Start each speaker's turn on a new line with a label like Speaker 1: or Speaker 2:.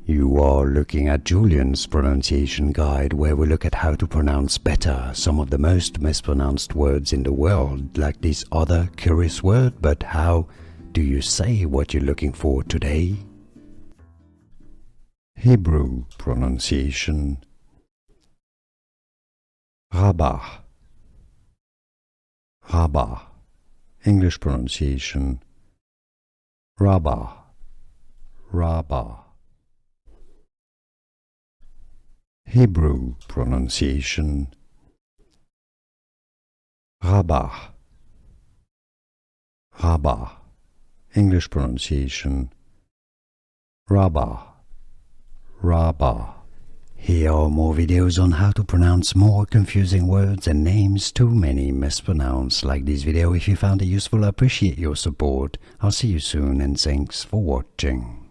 Speaker 1: You are looking at Julian's pronunciation guide, where we look at how to pronounce better some of the most mispronounced words in the world, like this other curious word. But how do you say what you're looking for today? Hebrew pronunciation. Rabbah. Rabbah. English pronunciation. Rabbah. Rabbah. Hebrew pronunciation. Rabbah. Rabbah. English pronunciation. Rabbah. Rabbah. Here are more videos on how to pronounce more confusing words and names too many mispronounced. Like this video if you found it useful. I appreciate your support. I'll see you soon and thanks for watching.